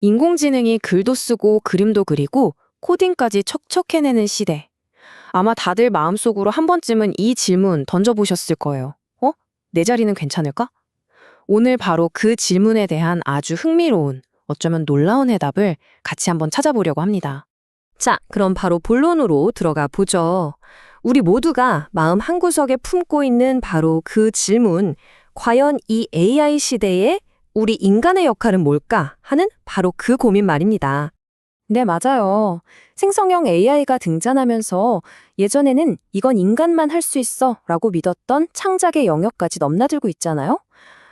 인공지능이 글도 쓰고 그림도 그리고 코딩까지 척척 해내는 시대. 아마 다들 마음속으로 한 번쯤은 이 질문 던져보셨을 거예요. 내 자리는 괜찮을까? 오늘 바로 그 질문에 대한 아주 흥미로운, 어쩌면 놀라운 해답을 같이 한번 찾아보려고 합니다. 자, 그럼 바로 본론으로 들어가 보죠. 우리 모두가 마음 한구석에 품고 있는 바로 그 질문, 과연 이 AI 시대에 우리 인간의 역할은 뭘까 하는 바로 그 고민 말입니다. 네, 맞아요. 생성형 AI가 등장하면서 예전에는 이건 인간만 할 수 있어 라고 믿었던 창작의 영역까지 넘나들고 있잖아요.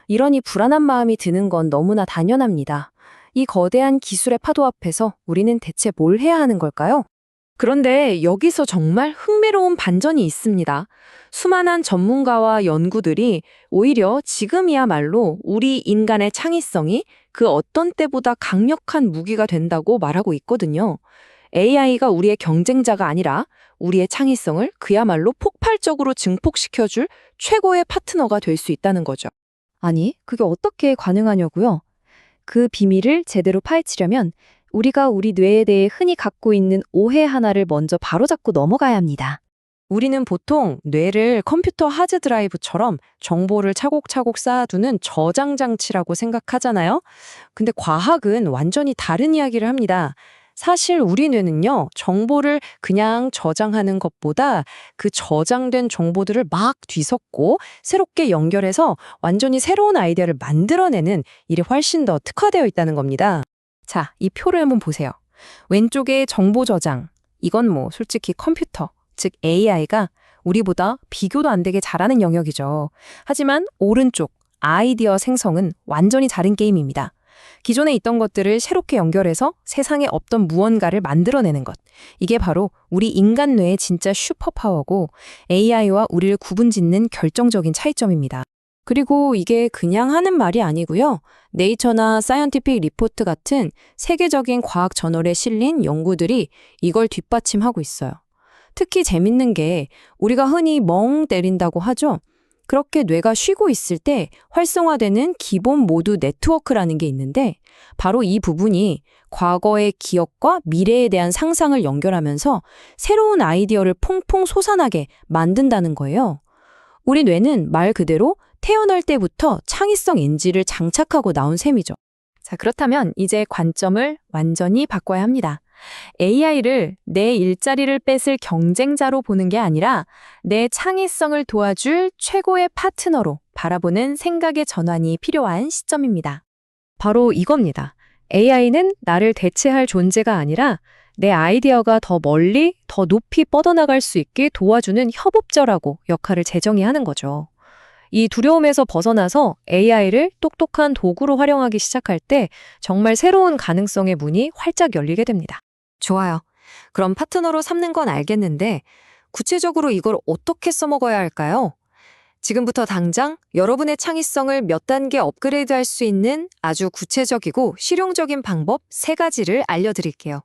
이러니 불안한 마음이 드는 건 너무나 당연합니다. 이 거대한 기술의 파도 앞에서 우리는 대체 뭘 해야 하는 걸까요? 그런데 여기서 정말 흥미로운 반전이 있습니다. 수많은 전문가와 연구들이 오히려 지금이야말로 우리 인간의 창의성이 그 어떤 때보다 강력한 무기가 된다고 말하고 있거든요. AI가 우리의 경쟁자가 아니라 우리의 창의성을 그야말로 폭발적으로 증폭시켜줄 최고의 파트너가 될 수 있다는 거죠. 아니, 그게 어떻게 가능하냐고요? 그 비밀을 제대로 파헤치려면 우리가 우리 뇌에 대해 흔히 갖고 있는 오해 하나를 먼저 바로잡고 넘어가야 합니다. 우리는 보통 뇌를 컴퓨터 하드드라이브처럼 정보를 차곡차곡 쌓아두는 저장 장치라고 생각하잖아요. 근데 과학은 완전히 다른 이야기를 합니다. 사실 우리 뇌는요, 정보를 그냥 저장하는 것보다 그 저장된 정보들을 막 뒤섞고 새롭게 연결해서 완전히 새로운 아이디어를 만들어내는 일에 훨씬 더 특화되어 있다는 겁니다. 자, 이 표를 한번 보세요. 왼쪽에 정보 저장. 이건 뭐 솔직히 컴퓨터, 즉 AI가 우리보다 비교도 안 되게 잘하는 영역이죠. 하지만 오른쪽 아이디어 생성은 완전히 다른 게임입니다. 기존에 있던 것들을 새롭게 연결해서 세상에 없던 무언가를 만들어내는 것. 이게 바로 우리 인간 뇌의 진짜 슈퍼파워고 AI와 우리를 구분짓는 결정적인 차이점입니다. 그리고 이게 그냥 하는 말이 아니고요. 네이처나 사이언티픽 리포트 같은 세계적인 과학 저널에 실린 연구들이 이걸 뒷받침하고 있어요. 특히 재밌는 게 우리가 흔히 멍 때린다고 하죠. 그렇게 뇌가 쉬고 있을 때 활성화되는 기본 모드 네트워크라는 게 있는데 바로 이 부분이 과거의 기억과 미래에 대한 상상을 연결하면서 새로운 아이디어를 퐁퐁 솟아나게 만든다는 거예요. 우리 뇌는 말 그대로 태어날 때부터 창의성 엔진을 장착하고 나온 셈이죠. 자, 그렇다면 이제 관점을 완전히 바꿔야 합니다. AI를 내 일자리를 뺏을 경쟁자로 보는 게 아니라 내 창의성을 도와줄 최고의 파트너로 바라보는 생각의 전환이 필요한 시점입니다. 바로 이겁니다. AI는 나를 대체할 존재가 아니라 내 아이디어가 더 멀리, 더 높이 뻗어나갈 수 있게 도와주는 협업자라고 역할을 재정의하는 거죠. 이 두려움에서 벗어나서 AI를 똑똑한 도구로 활용하기 시작할 때 정말 새로운 가능성의 문이 활짝 열리게 됩니다. 좋아요. 그럼 파트너로 삼는 건 알겠는데 구체적으로 이걸 어떻게 써먹어야 할까요? 지금부터 당장 여러분의 창의성을 몇 단계 업그레이드할 수 있는 아주 구체적이고 실용적인 방법 3가지를 알려드릴게요.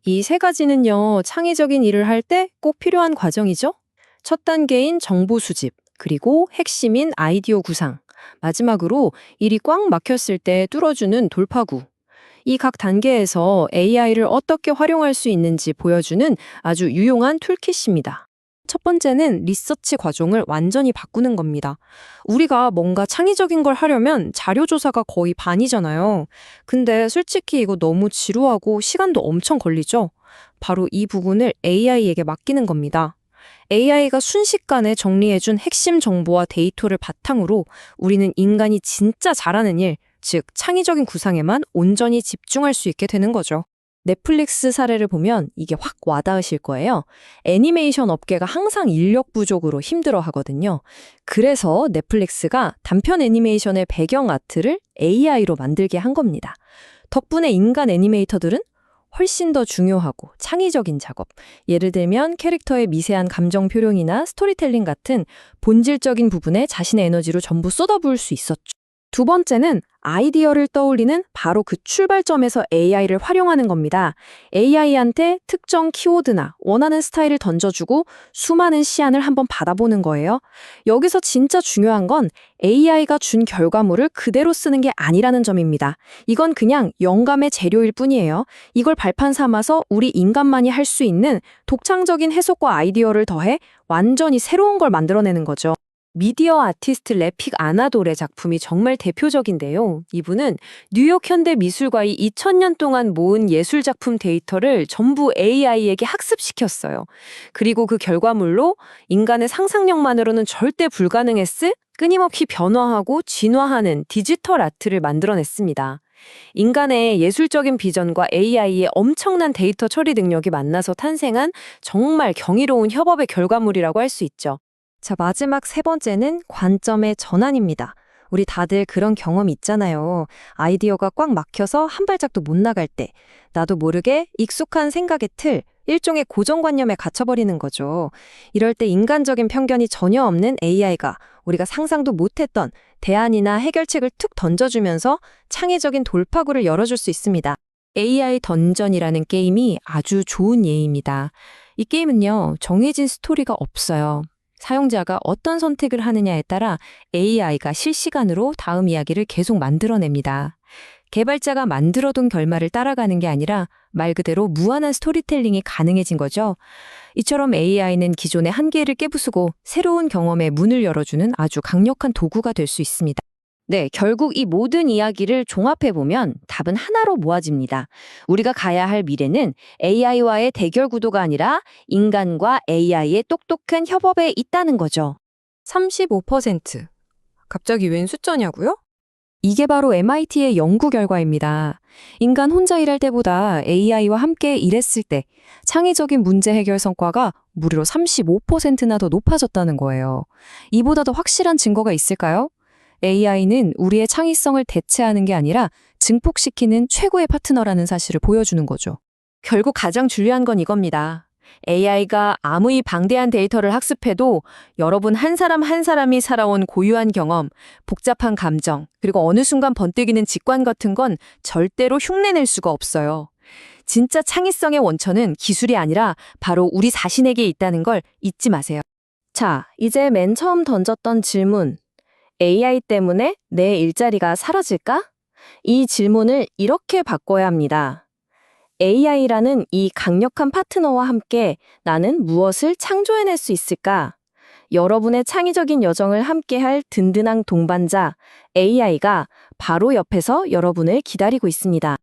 이 3가지는요, 창의적인 일을 할 때 꼭 필요한 과정이죠. 첫 단계인 정보 수집, 그리고 핵심인 아이디어 구상, 마지막으로 일이 꽉 막혔을 때 뚫어주는 돌파구. 이 각 단계에서 AI를 어떻게 활용할 수 있는지 보여주는 아주 유용한 툴킷입니다. 첫 번째는 리서치 과정을 완전히 바꾸는 겁니다. 우리가 뭔가 창의적인 걸 하려면 자료 조사가 거의 반이잖아요. 근데 솔직히 이거 너무 지루하고 시간도 엄청 걸리죠? 바로 이 부분을 AI에게 맡기는 겁니다. AI가 순식간에 정리해준 핵심 정보와 데이터를 바탕으로 우리는 인간이 진짜 잘하는 일, 즉 창의적인 구상에만 온전히 집중할 수 있게 되는 거죠. 넷플릭스 사례를 보면 이게 확 와닿으실 거예요. 애니메이션 업계가 항상 인력 부족으로 힘들어 하거든요. 그래서 넷플릭스가 단편 애니메이션의 배경 아트를 AI로 만들게 한 겁니다. 덕분에 인간 애니메이터들은 훨씬 더 중요하고 창의적인 작업, 예를 들면 캐릭터의 미세한 감정 표현이나 스토리텔링 같은 본질적인 부분에 자신의 에너지로 전부 쏟아부을 수 있었죠. 두 번째는 아이디어를 떠올리는 바로 그 출발점에서 AI를 활용하는 겁니다. AI한테 특정 키워드나 원하는 스타일을 던져주고 수많은 시안을 한번 받아보는 거예요. 여기서 진짜 중요한 건 AI가 준 결과물을 그대로 쓰는 게 아니라는 점입니다. 이건 그냥 영감의 재료일 뿐이에요. 이걸 발판 삼아서 우리 인간만이 할 수 있는 독창적인 해석과 아이디어를 더해 완전히 새로운 걸 만들어내는 거죠. 미디어 아티스트 레픽 아나돌의 작품이 정말 대표적인데요. 이분은 뉴욕 현대미술과의 2000년 동안 모은 예술작품 데이터를 전부 AI에게 학습시켰어요. 그리고 그 결과물로 인간의 상상력만으로는 절대 불가능했을 끊임없이 변화하고 진화하는 디지털 아트를 만들어냈습니다. 인간의 예술적인 비전과 AI의 엄청난 데이터 처리 능력이 만나서 탄생한 정말 경이로운 협업의 결과물이라고 할 수 있죠. 자, 마지막 세 번째는 관점의 전환입니다. 우리 다들 그런 경험 있잖아요. 아이디어가 꽉 막혀서 한 발짝도 못 나갈 때, 나도 모르게 익숙한 생각의 틀, 일종의 고정관념에 갇혀버리는 거죠. 이럴 때 인간적인 편견이 전혀 없는 AI가 우리가 상상도 못했던 대안이나 해결책을 툭 던져주면서 창의적인 돌파구를 열어줄 수 있습니다. AI 던전이라는 게임이 아주 좋은 예입니다. 이 게임은요, 정해진 스토리가 없어요. 사용자가 어떤 선택을 하느냐에 따라 AI가 실시간으로 다음 이야기를 계속 만들어냅니다. 개발자가 만들어둔 결말을 따라가는 게 아니라 말 그대로 무한한 스토리텔링이 가능해진 거죠. 이처럼 AI는 기존의 한계를 깨부수고 새로운 경험의 문을 열어주는 아주 강력한 도구가 될 수 있습니다. 네, 결국 이 모든 이야기를 종합해보면 답은 하나로 모아집니다. 우리가 가야 할 미래는 AI와의 대결 구도가 아니라 인간과 AI의 똑똑한 협업에 있다는 거죠. 35%. 갑자기 웬 숫자냐고요? 이게 바로 MIT의 연구 결과입니다. 인간 혼자 일할 때보다 AI와 함께 일했을 때 창의적인 문제 해결 성과가 무려 35%나 더 높아졌다는 거예요. 이보다 더 확실한 증거가 있을까요? AI는 우리의 창의성을 대체하는 게 아니라 증폭시키는 최고의 파트너라는 사실을 보여주는 거죠. 결국 가장 중요한 건 이겁니다. AI가 아무리 방대한 데이터를 학습해도 여러분 한 사람 한 사람이 살아온 고유한 경험, 복잡한 감정, 그리고 어느 순간 번뜩이는 직관 같은 건 절대로 흉내낼 수가 없어요. 진짜 창의성의 원천은 기술이 아니라 바로 우리 자신에게 있다는 걸 잊지 마세요. 자, 이제 맨 처음 던졌던 질문. AI 때문에 내 일자리가 사라질까? 이 질문을 이렇게 바꿔야 합니다. AI라는 이 강력한 파트너와 함께 나는 무엇을 창조해낼 수 있을까? 여러분의 창의적인 여정을 함께할 든든한 동반자 AI가 바로 옆에서 여러분을 기다리고 있습니다.